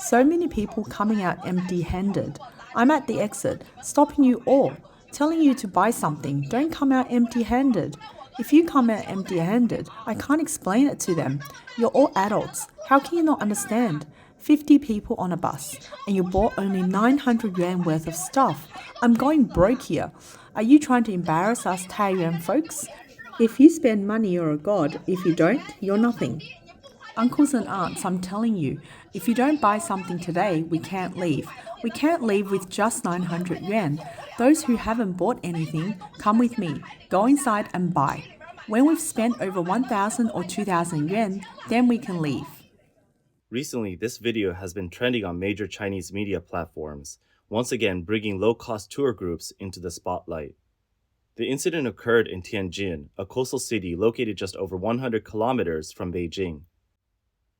So many people coming out empty-handed. I'm at the exit, stopping you all, telling you to buy something. Don't come out empty-handed. If you come out empty-handed, I can't explain it to them. You're all adults. How can you not understand? 50 people on a bus, and you bought only 900 yuan worth of stuff. I'm going broke here. Are you trying to embarrass us Taiyuan folks? If you spend money, you're a god. If you don't, you're nothing. Uncles and aunts, I'm telling you, if you don't buy something today, we can't leave. We can't leave with just 900 yuan. Those who haven't bought anything, come with me. Go inside and buy. When we've spent over 1,000 or 2,000 yuan, then we can leave. Recently, this video has been trending on major Chinese media platforms, once again bringing low-cost tour groups into the spotlight. The incident occurred in Tianjin, a coastal city located just over 100 kilometers from Beijing.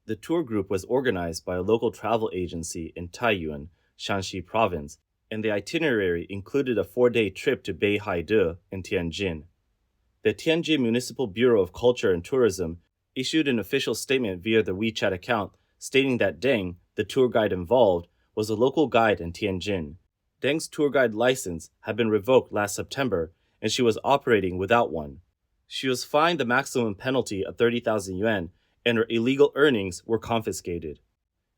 The tour group was organized by a local travel agency in Taiyuan, Shanxi Province, and the itinerary included a 4-day trip to Beidaihe and Tianjin. The Tianjin Municipal Bureau of Culture and Tourism issued an official statement via the WeChat account stating that Deng, the tour guide involved, was a local guide in Tianjin. Deng's tour guide license had been revoked last September, and she was operating without one. She was fined the maximum penalty of 30,000 yuan, and her illegal earnings were confiscated.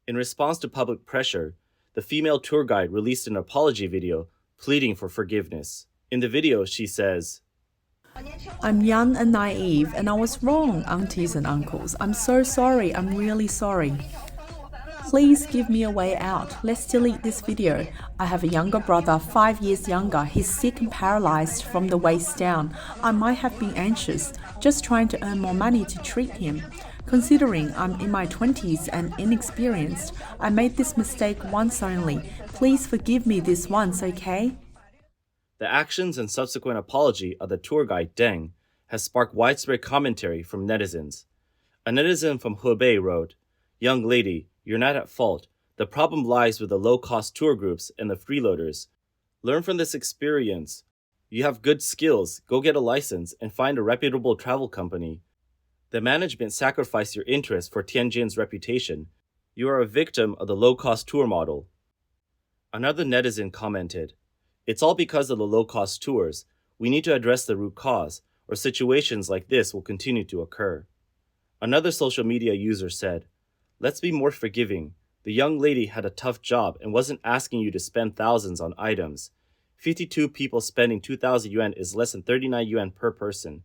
In response to public pressure, the female tour guide released an apology video pleading for forgiveness. In the video, she says, I'm young and naive, and I was wrong, aunties and uncles. I'm so sorry. I'm really sorry. Please give me a way out. Let's delete this video. I have a younger brother, 5 years younger. He's sick and paralyzed from the waist down. I might have been anxious, just trying to earn more money to treat him. Considering I'm in my 20s and inexperienced, I made this mistake once only. Please forgive me this once, okay? The actions and subsequent apology of the tour guide Deng has sparked widespread commentary from netizens. A netizen from Hebei wrote, "Young lady, you're not at fault. The problem lies with the low-cost tour groups and the freeloaders. Learn from this experience. You have good skills, go get a license and find a reputable travel company. The management sacrificed your interests for Tianjin's reputation. You are a victim of the low-cost tour model." Another netizen commented, "It's all because of the low-cost tours. We need to address the root cause, or situations like this will continue to occur." Another social media user said, "Let's be more forgiving. The young lady had a tough job and wasn't asking you to spend thousands on items. 52 people spending 2,000 yuan is less than 39 yuan per person.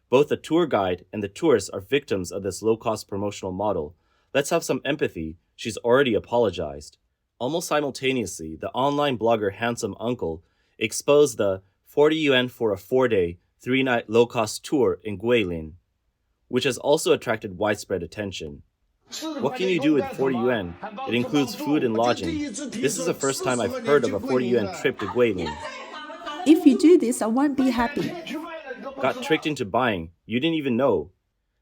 Both the tour guide and the tourists are victims of this low-cost promotional model. Let's have some empathy. She's already apologized." Almost simultaneously, the online blogger Handsome Uncle exposed the 40 yuan for a 4-day, 3-night low-cost tour in Guilin, which has also attracted widespread attention. What can you do with 40 yuan? It includes food and lodging. This is the first time I've heard of a 40 yuan trip to Guilin. If you do this, I won't be happy. Got tricked into buying. You didn't even know.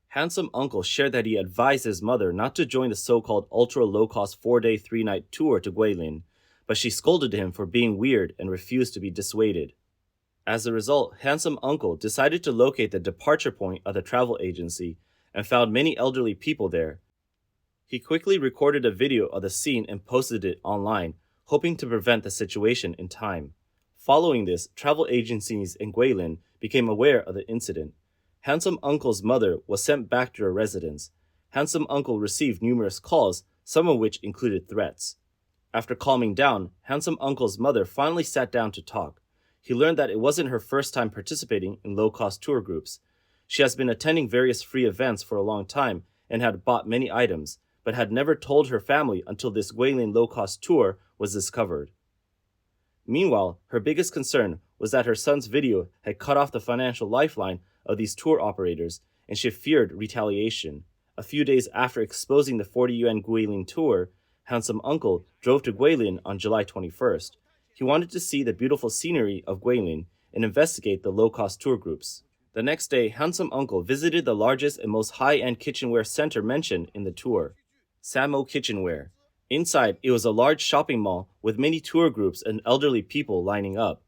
Handsome Uncle shared that he advised his mother not to join the so-called ultra-low-cost 4-day, 3-night tour to Guilin, but she scolded him for being weird and refused to be dissuaded. As a result, Handsome Uncle decided to locate the departure point of the travel agency and found many elderly people there. He quickly recorded a video of the scene and posted it online, hoping to prevent the situation in time. Following this, travel agencies in Guilin became aware of the incident. Handsome Uncle's mother was sent back to her residence. Handsome Uncle received numerous calls, some of which included threats. After calming down, Handsome Uncle's mother finally sat down to talk. He learned that it wasn't her first time participating in low-cost tour groups. She has been attending various free events for a long time and had bought many items, but had never told her family until this Guilin low-cost tour was discovered. Meanwhile, her biggest concern was that her son's video had cut off the financial lifeline of these tour operators, and she feared retaliation. A few days after exposing the 40 yuan Guilin tour, Handsome Uncle drove to Guilin on July 21st. He wanted to see the beautiful scenery of Guilin and investigate the low-cost tour groups. The next day, Handsome Uncle visited the largest and most high-end kitchenware center mentioned in the tour, Samo Kitchenware. Inside, it was a large shopping mall with many tour groups and elderly people lining up.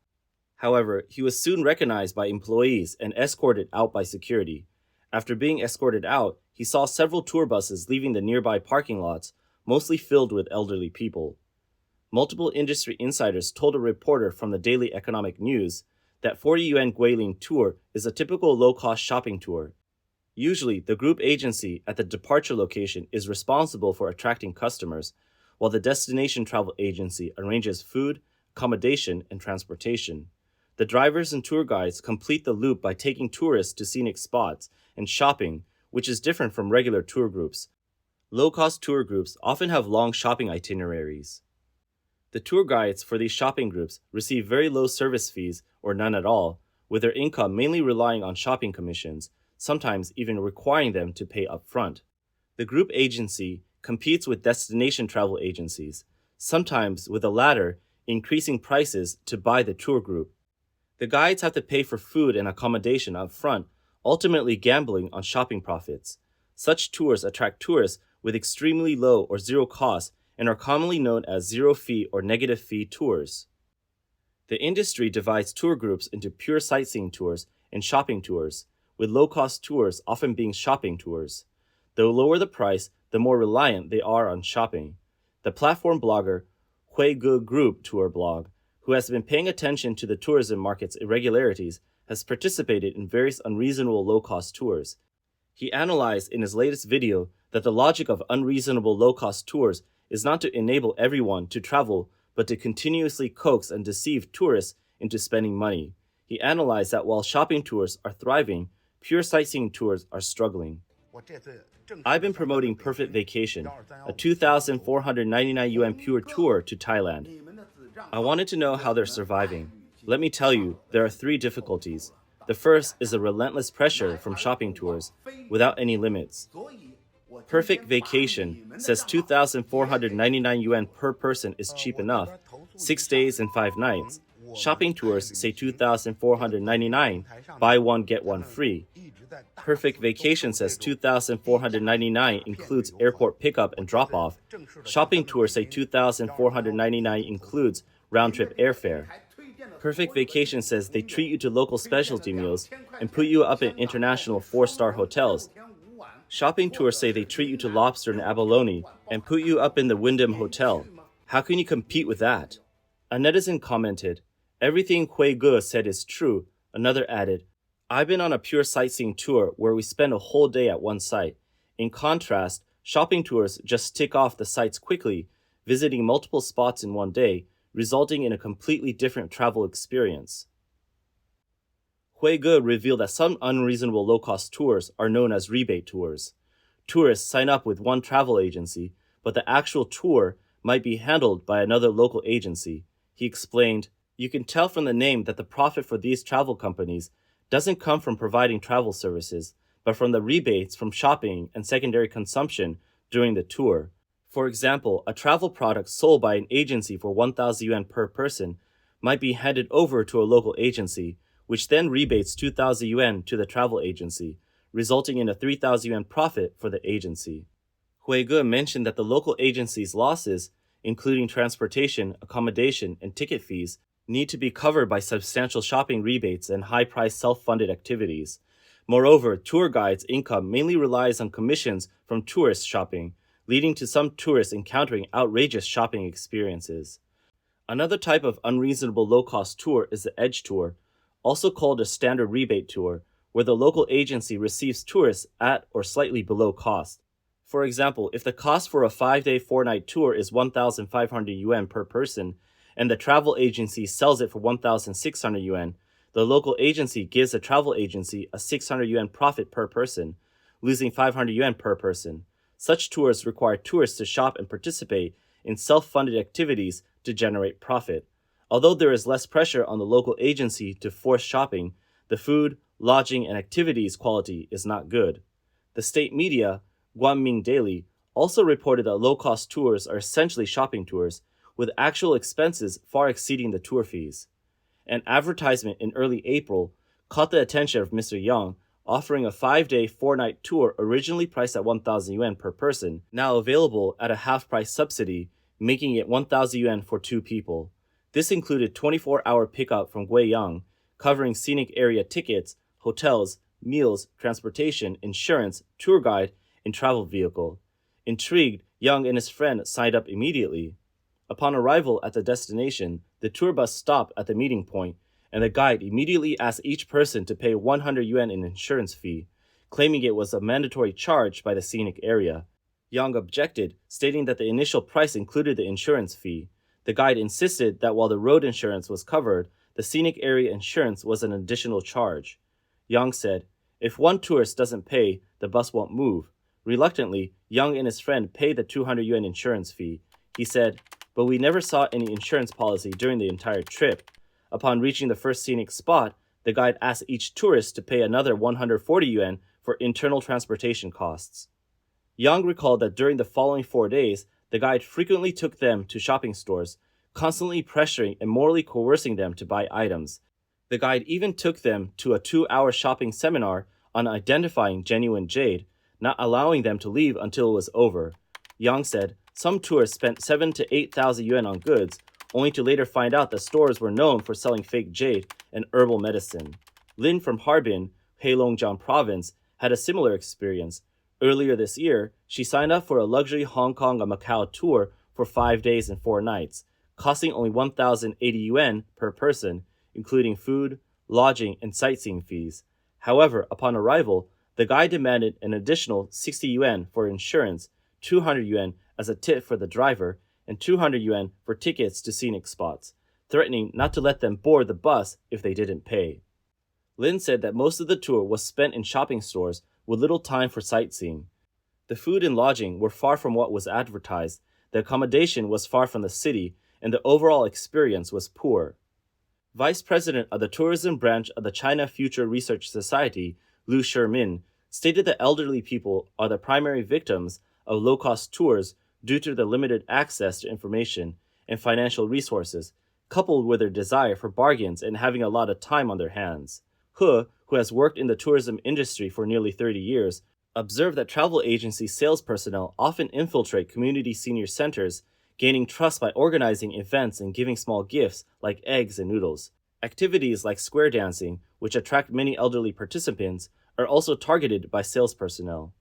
However, he was soon recognized by employees and escorted out by security. After being escorted out, he saw several tour buses leaving the nearby parking lots, mostly filled with elderly people. Multiple industry insiders told a reporter from the Daily Economic News that 40 yuan Guilin tour is a typical low-cost shopping tour. Usually, the group agency at the departure location is responsible for attracting customers, while the destination travel agency arranges food, accommodation, and transportation. The drivers and tour guides complete the loop by taking tourists to scenic spots and shopping, which is different from regular tour groups. Low-cost tour groups often have long shopping itineraries. The tour guides for these shopping groups receive very low service fees or none at all, with their income mainly relying on shopping commissions, sometimes even requiring them to pay upfront. The group agency competes with destination travel agencies, sometimes with the latter increasing prices to buy the tour group. The guides have to pay for food and accommodation up front, ultimately gambling on shopping profits. Such tours attract tourists with extremely low or zero cost and are commonly known as zero-fee or negative-fee tours. The industry divides tour groups into pure sightseeing tours and shopping tours, with low-cost tours often being shopping tours. The lower the price, the more reliant they are on shopping. The platform blogger Huige Group Tour Blog, who has been paying attention to the tourism market's irregularities, has participated in various unreasonable low-cost tours. He analyzed in his latest video that the logic of unreasonable low-cost tours is not to enable everyone to travel, but to continuously coax and deceive tourists into spending money. He analyzed that while shopping tours are thriving, pure sightseeing tours are struggling. I've been promoting Perfect Vacation, a 2,499 yuan pure tour to Thailand. I wanted to know how they're surviving. Let me tell you, there are 3 difficulties. The first is the relentless pressure from shopping tours, without any limits. Perfect Vacation says 2,499 yuan per person is cheap enough, 6 days and 5 nights. Shopping tours say 2,499, buy one get one free. Perfect Vacation says 2,499 includes airport pickup and drop-off. Shopping tours say 2,499 includes round-trip airfare. Perfect Vacation says they treat you to local specialty meals and put you up in international 4-star hotels. Shopping tours say they treat you to lobster and abalone and put you up in the Wyndham Hotel. How can you compete with that? A netizen commented, "Everything Huige said is true." Another added, "I've been on a pure sightseeing tour where we spend a whole day at one site. In contrast, shopping tours just tick off the sites quickly, visiting multiple spots in one day, resulting in a completely different travel experience." Huige revealed that some unreasonable low-cost tours are known as rebate tours. Tourists sign up with one travel agency, but the actual tour might be handled by another local agency. He explained, "You can tell from the name that the profit for these travel companies doesn't come from providing travel services, but from the rebates from shopping and secondary consumption during the tour. For example, a travel product sold by an agency for 1,000 yuan per person might be handed over to a local agency, which then rebates 2,000 yuan to the travel agency, resulting in a 3,000 yuan profit for the agency." Huige mentioned that the local agency's losses, including transportation, accommodation, and ticket fees, need to be covered by substantial shopping rebates and high-priced self-funded activities. Moreover, tour guides' income mainly relies on commissions from tourist shopping, leading to some tourists encountering outrageous shopping experiences. Another type of unreasonable low-cost tour is the edge tour, also called a standard rebate tour, where the local agency receives tourists at or slightly below cost. For example, if the cost for a 5-day, 4-night tour is 1,500 yuan per person, and the travel agency sells it for 1,600 yuan, the local agency gives the travel agency a 600 yuan profit per person, losing 500 yuan per person. Such tours require tourists to shop and participate in self-funded activities to generate profit. Although there is less pressure on the local agency to force shopping, the food, lodging, and activities quality is not good. The state media, Guangming Daily, also reported that low-cost tours are essentially shopping tours, with actual expenses far exceeding the tour fees. An advertisement in early April caught the attention of Mr. Yang, offering a 5-day, 4-night tour originally priced at 1,000 yuan per person, now available at a half-price subsidy, making it 1,000 yuan for 2 people. This included 24-hour pickup from Guiyang, covering scenic area tickets, hotels, meals, transportation, insurance, tour guide, and travel vehicle. Intrigued, Young and his friend signed up immediately. Upon arrival at the destination, the tour bus stopped at the meeting point, and the guide immediately asked each person to pay 100 yuan in insurance fee, claiming it was a mandatory charge by the scenic area. Yang objected, stating that the initial price included the insurance fee. The guide insisted that while the road insurance was covered, the scenic area insurance was an additional charge. Yang said, "If one tourist doesn't pay, the bus won't move." Reluctantly, Yang and his friend paid the 200 yuan insurance fee. He said, "But we never saw any insurance policy during the entire trip." Upon reaching the first scenic spot, the guide asked each tourist to pay another 140 yuan for internal transportation costs. Yang recalled that during the following 4 days, the guide frequently took them to shopping stores, constantly pressuring and morally coercing them to buy items. The guide even took them to a 2-hour shopping seminar on identifying genuine jade, not allowing them to leave until it was over. Yang said some tourists spent 7,000 to 8,000 yuan on goods, only to later find out that stores were known for selling fake jade and herbal medicine. Lin from Harbin, Heilongjiang Province, had a similar experience. Earlier this year, she signed up for a luxury Hong Kong and Macau tour for 5 days and 4 nights, costing only 1,080 yuan per person, including food, lodging, and sightseeing fees. However, upon arrival, the guide demanded an additional 60 yuan for insurance, 200 yuan as a tip for the driver, and 200 yuan for tickets to scenic spots, threatening not to let them board the bus if they didn't pay. Lin said that most of the tour was spent in shopping stores with little time for sightseeing. The food and lodging were far from what was advertised, the accommodation was far from the city, and the overall experience was poor. Vice President of the Tourism Branch of the China Future Research Society, Lu Shermin, stated that elderly people are the primary victims of low-cost tours due to their limited access to information and financial resources, coupled with their desire for bargains and having a lot of time on their hands. He, who has worked in the tourism industry for nearly 30 years, observed that travel agency sales personnel often infiltrate community senior centers, gaining trust by organizing events and giving small gifts like eggs and noodles. Activities like square dancing, which attract many elderly participants, are also targeted by sales personnel.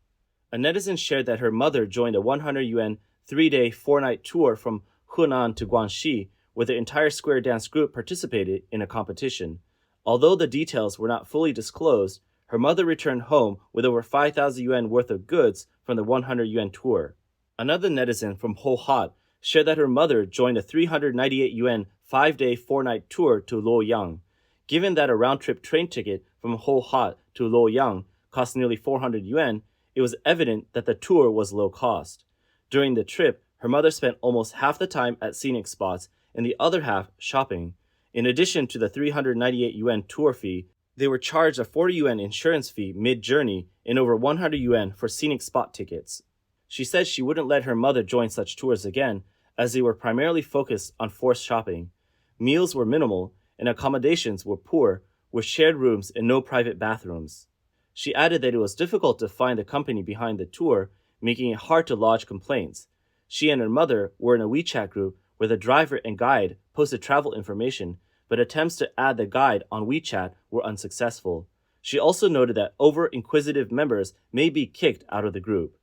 A netizen shared that her mother joined a 100 yuan 3-day, 4-night tour from Hunan to Guangxi, where the entire square dance group participated in a competition. Although the details were not fully disclosed, her mother returned home with over 5,000 yuan worth of goods from the 100 yuan tour. Another netizen from Hohhot shared that her mother joined a 398 yuan 5-day, 4-night tour to Luoyang. Given that a round-trip train ticket from Hohhot to Luoyang cost nearly 400 yuan, it was evident that the tour was low cost. During the trip, her mother spent almost half the time at scenic spots and the other half shopping. In addition to the 398 yuan tour fee, they were charged a 40 yuan insurance fee mid-journey and over 100 yuan for scenic spot tickets. She said she wouldn't let her mother join such tours again, as they were primarily focused on forced shopping. Meals were minimal, and accommodations were poor, with shared rooms and no private bathrooms. She added that it was difficult to find the company behind the tour, making it hard to lodge complaints. She and her mother were in a WeChat group where the driver and guide posted travel information, but attempts to add the guide on WeChat were unsuccessful. She also noted that over-inquisitive members may be kicked out of the group.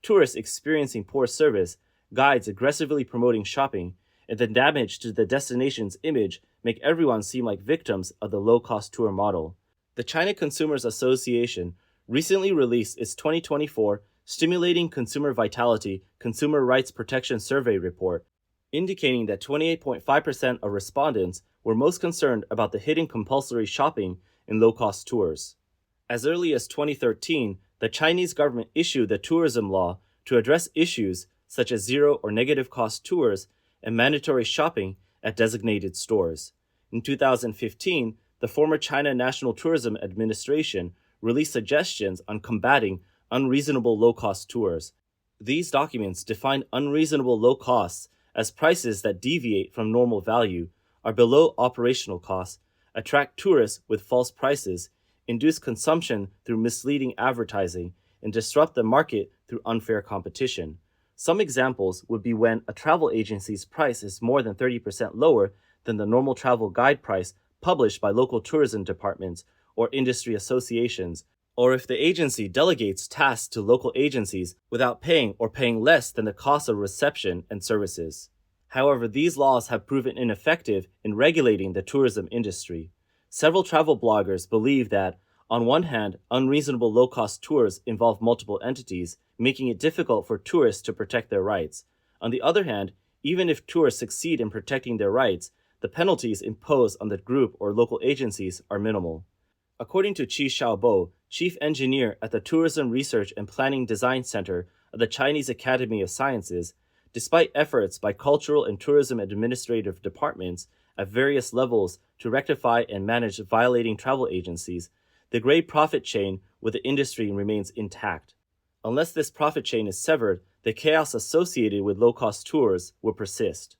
Tourists experiencing poor service, guides aggressively promoting shopping, and the damage to the destination's image make everyone seem like victims of the low-cost tour model. The China Consumers Association recently released its 2024 Stimulating Consumer Vitality Consumer Rights Protection Survey report, indicating that 28.5% of respondents were most concerned about the hidden compulsory shopping in low-cost tours. As early as 2013, the Chinese government issued the tourism law to address issues such as zero or negative cost tours and mandatory shopping at designated stores. In 2015, the former China National Tourism Administration released suggestions on combating unreasonable low-cost tours. These documents define unreasonable low costs as prices that deviate from normal value, are below operational costs, attract tourists with false prices, induce consumption through misleading advertising, and disrupt the market through unfair competition. Some examples would be when a travel agency's price is more than 30% lower than the normal travel guide price published by local tourism departments or industry associations, or if the agency delegates tasks to local agencies without paying or paying less than the cost of reception and services. However, these laws have proven ineffective in regulating the tourism industry. Several travel bloggers believe that, on one hand, unreasonable low-cost tours involve multiple entities, making it difficult for tourists to protect their rights. On the other hand, even if tourists succeed in protecting their rights, the penalties imposed on the group or local agencies are minimal. According to Qi Xiaobo, chief engineer at the Tourism Research and Planning Design Center of the Chinese Academy of Sciences, despite efforts by cultural and tourism administrative departments at various levels to rectify and manage violating travel agencies, the gray profit chain with the industry remains intact. Unless this profit chain is severed, the chaos associated with low-cost tours will persist.